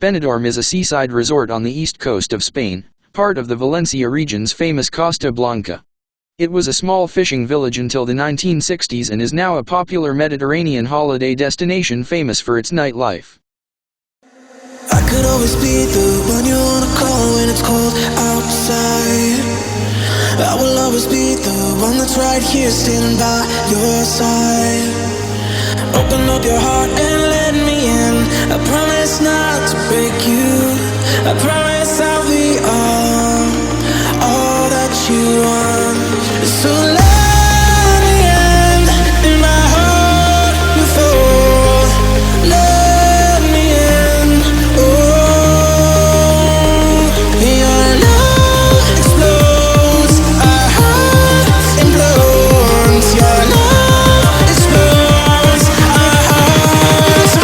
Benidorm is a seaside resort on the east coast of Spain, part of the Valencia region's famous Costa Blanca. It was a small fishing village until the 1960s and is now a popular Mediterranean holiday destination famous for its nightlife. I could always be the one you wanna call when it's cold outside. I will always be the one that's right here standing by your side. Open up your heart and let me in. I promise not to break you. I promise I'll be all that you want. So let me in my heart before. Let me in. Oh, your love explodes. Our hearts implodes. Your love explodes. Our hearts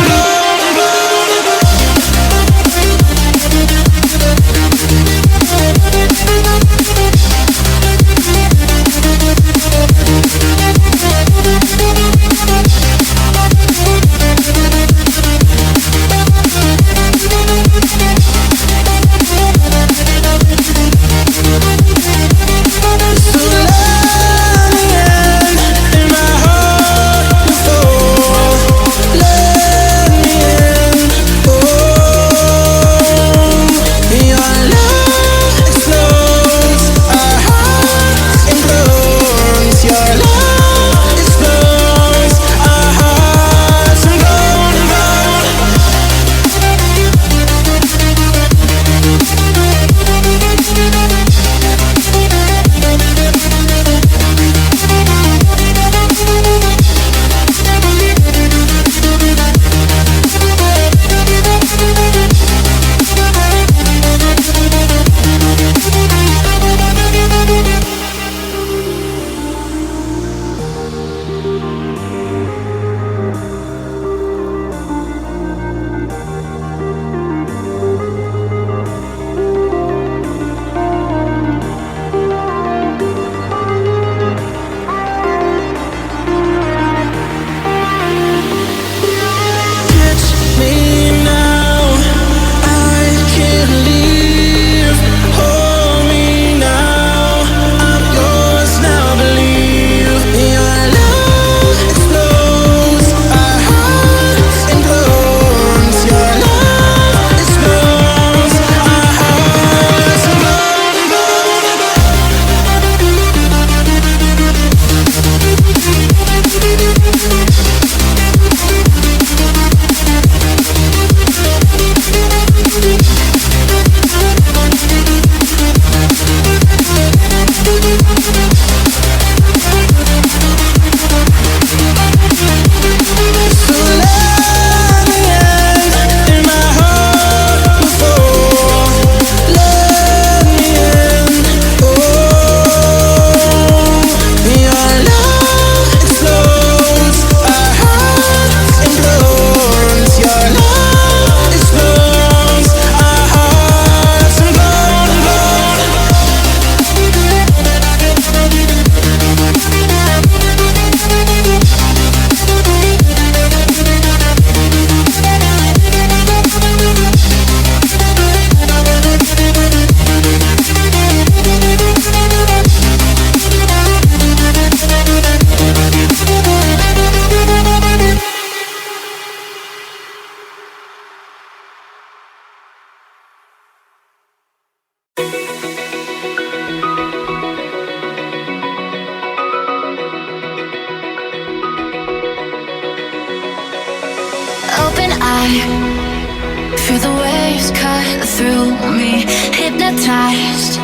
feel the waves cut through me, hypnotized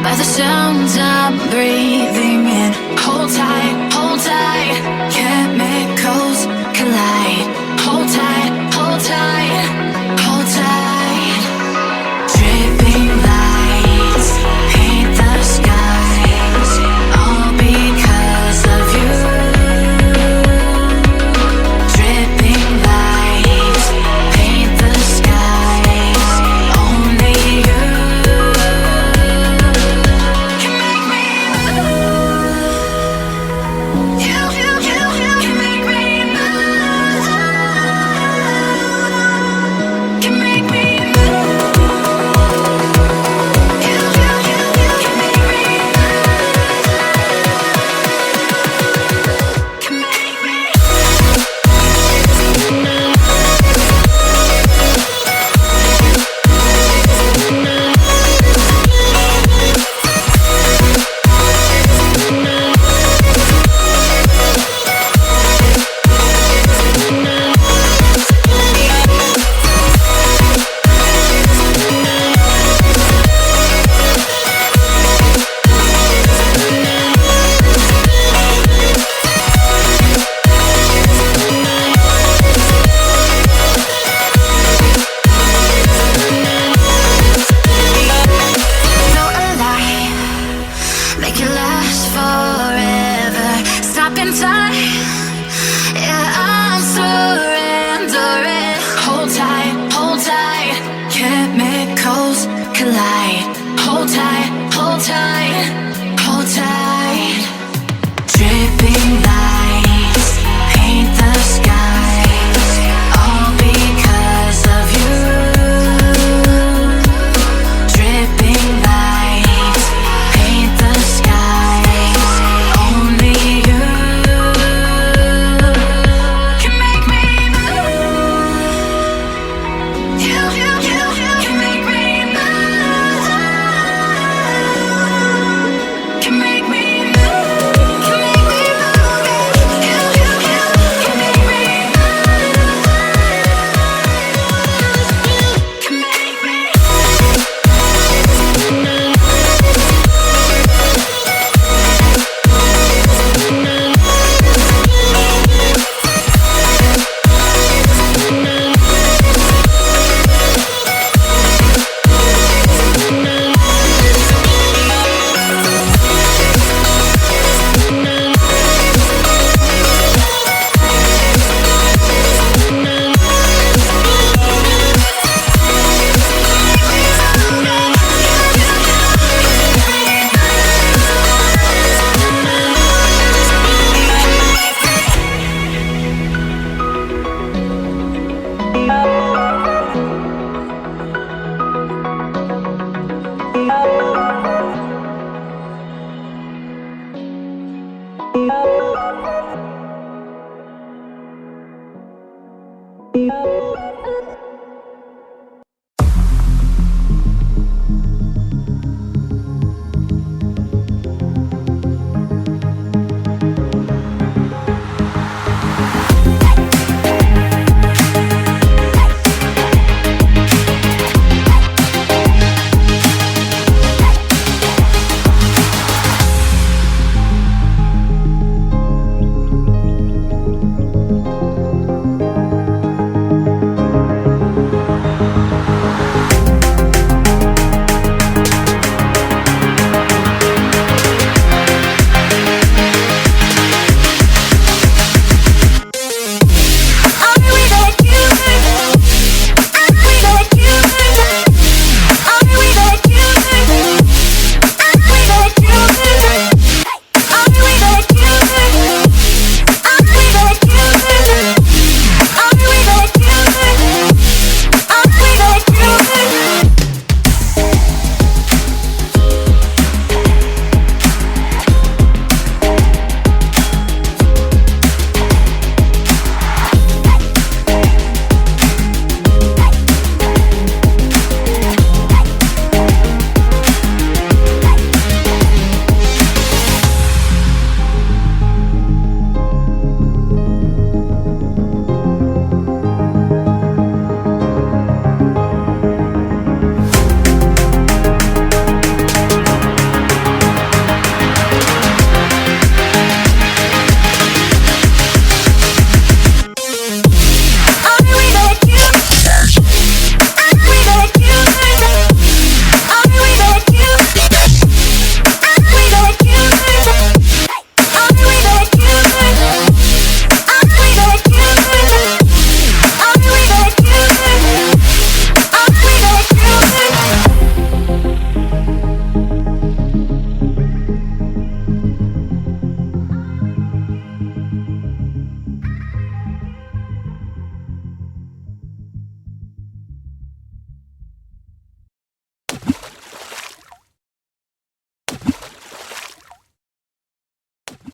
by the sounds I'm breathing in. Hold tight, can't